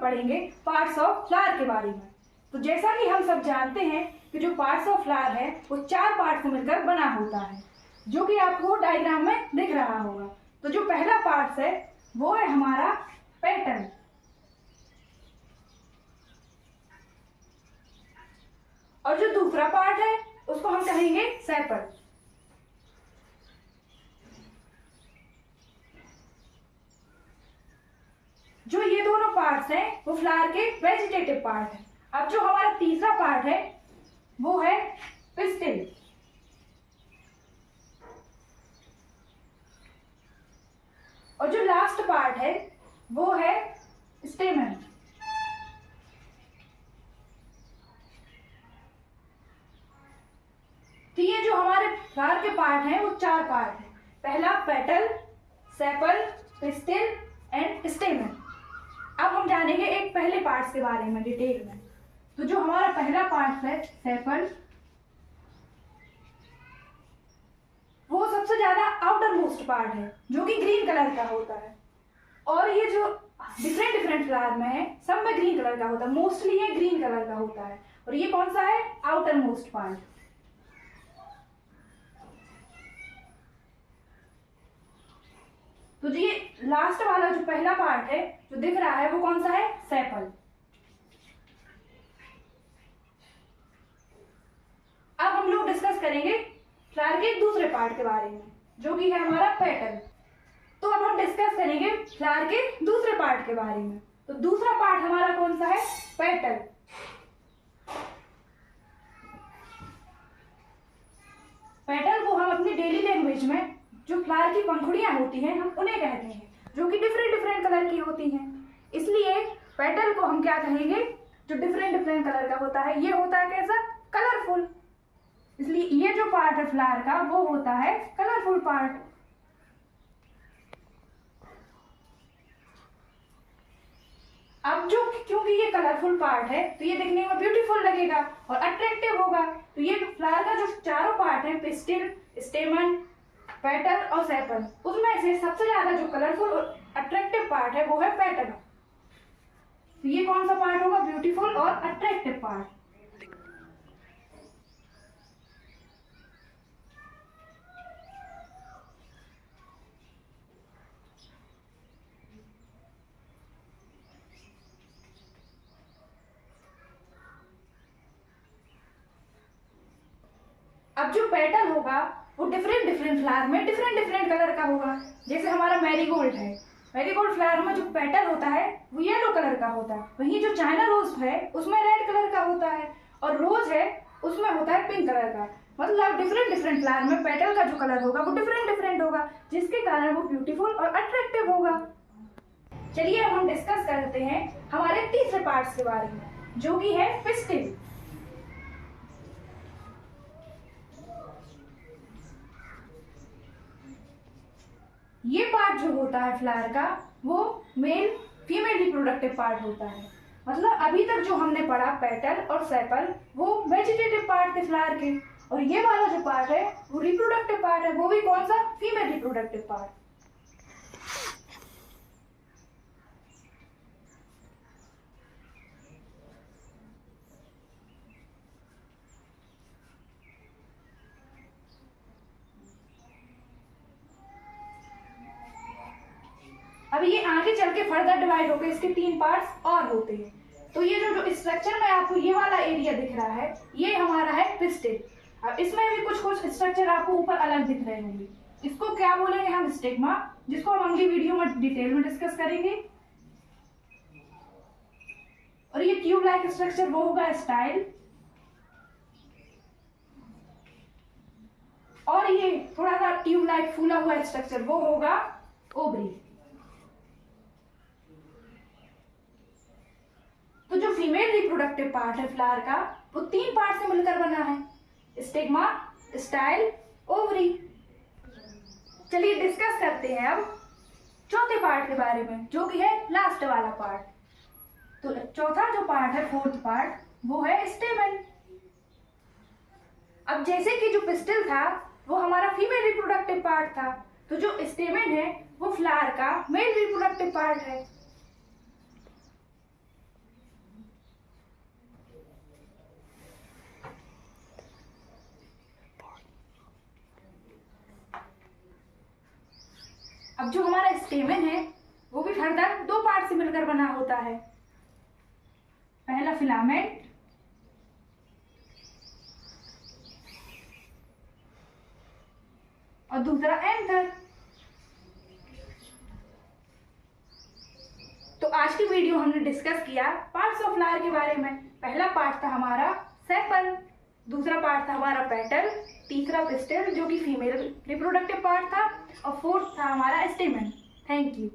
पढ़ेंगे parts of flower के बारे में। तो जैसा कि हम सब जानते हैं कि जो पार्ट्स ऑफ फ्लावर है वो 4 पार्ट से मिलकर बना होता है, जो कि आपको डायग्राम में दिख रहा होगा। तो जो पहला पार्ट है वो है हमारा पेटल, और जो दूसरा पार्ट है उसको हम कहेंगे सेपल। जो ये दोनों पार्ट्स हैं वो फ्लावर के वेजिटेटिव पार्ट है। अब जो हमारा तीसरा पार्ट है वो है पिस्टिल, और जो लास्ट पार्ट है वो है स्टेमन। तो ये जो हमारे फ्लावर के पार्ट हैं वो 4 पार्ट हैं। पहला पेटल, सेपल, पिस्टिल एंड स्टेमन। अब हम जानेंगे एक पहले पार्ट्स के बारे में डिटेल में। तो जो हमारा पहला पार्ट है सेपल, वो सबसे ज्यादा आउटर मोस्ट पार्ट है जो कि ग्रीन कलर का होता है, और ये जो डिफरेंट फ्लावर में है सब में ग्रीन कलर का होता है, मोस्टली ये ग्रीन कलर का होता है। और ये कौन सा है? Outer most part. तो ये लास्ट वाला जो पहला पार्ट है जो दिख रहा है वो कौन सा है? सेपल। अब हम लोग डिस्कस करेंगे फ्लावर के दूसरे पार्ट के बारे में जो कि है हमारा पेटल। तो अब हम डिस्कस करेंगे फ्लावर के दूसरे पार्ट के बारे में। तो दूसरा पार्ट हमारा कौन सा है? पेटल। पेटल को हम अपनी डेली लैंग्वेज में जो फ्लावर की पंखुड़ियां होती हैं हम उन्हें कहते हैं, जो कि डिफरेंट कलर की होती हैं। इसलिए पेटल को हम क्या कहेंगे? जो डिफरेंट कलर का होता है, ये होता है कैसा? कलरफुल। इसलिए ये जो पार्ट है फ्लावर का वो होता है कलरफुल पार्ट। अब जो क्योंकि ये कलरफुल पार्ट है तो ये दिखने में ब्यूटीफुल लगेगा और अट्रैक्टिव होगा। तो ये फ्लावर का जो चारों पार्ट है, पिस्टिल, स्टेमन, पेटल और सेपल, उसमें से सबसे ज्यादा जो कलरफुल और अट्रैक्टिव पार्ट है वो है पेटल। तो ये कौन सा पार्ट होगा? ब्यूटीफुल और अट्रैक्टिव पार्ट। अब जो पेटल होगा वो डिफरेंट फ्लावर में डिफरेंट कलर का होगा। जैसे हमारा मैरीगोल्ड है, मैरीगोल्ड फ्लावर में जो पेटल होता है वो येलो कलर का होता है, वहीं जो चाइना रोज है उसमें रेड कलर का होता है, और रोज है उसमें होता है पिंक कलर का। मतलब डिफरेंट फ्लावर में पेटल का जो कलर होगा वो डिफरेंट होगा, जिसके कारण वो ब्यूटीफुल और अट्रैक्टिव होगा। चलिए अब हम डिस्कस करते हैं हमारे तीसरे पार्ट्स के बारे में जो कि है पिस्टिल। ये पार्ट जो होता है फ्लावर का वो मेल फीमेल रिप्रोडक्टिव पार्ट होता है। मतलब अभी तक जो हमने पढ़ा पेटल और सेपल वो वेजिटेटिव पार्ट थे फ्लावर के, और ये वाला जो पार्ट है वो रिप्रोडक्टिव पार्ट है, वो भी कौन सा? Female reproductive part. अभी ये आगे चल के फर्दर डिवाइड होकर इसके 3 पार्ट्स और होते हैं। तो ये जो स्ट्रक्चर में आपको ये वाला एरिया दिख रहा है ये हमारा है पिस्टिल। अब इसमें भी कुछ स्ट्रक्चर आपको ऊपर अलग दिख रहे होंगे। इसको क्या बोलेंगे हम? स्टिग्मा, जिसको हम अगली वीडियो में डिटेल में डिस्कस करेंगे। और ये ट्यूब लाइक स्ट्रक्चर वो होगा स्टाइल, और ये थोड़ा सा ट्यूब लाइक फूला हुआ स्ट्रक्चर वो होगा ओवरी। तो जो फीमेल रिप्रोडक्टिव पार्ट है फ्लावर का वो 3 पार्ट से मिलकर बना है, स्टिग्मा, स्टाइल, ओवरी। चलिए डिस्कस करते हैं अब चौथे पार्ट के बारे में जो कि है लास्ट वाला पार्ट। तो चौथा जो पार्ट है, फोर्थ पार्ट, वो है स्टेमन। अब जैसे कि जो पिस्टिल था वो हमारा फीमेल रिप्रोडक्टिव पार्ट था, तो जो स्टेमन है वो फ्लावर का मेल रिप्रोडक्टिव पार्ट है। अब जो हमारा स्टेमन है वो भी फर्दर 2 पार्ट से मिलकर बना होता है। पहला फिलामेंट और दूसरा एंथर। तो आज की वीडियो हमने डिस्कस किया पार्ट्स ऑफ फ्लावर के बारे में। पहला पार्ट था हमारा सेपल, दूसरा पार्ट था हमारा पेटल, तीसरा पिस्टल जो कि फीमेल रिप्रोडक्टिव पार्ट था, और फोर्थ था हमारा स्टेमन। Thank you.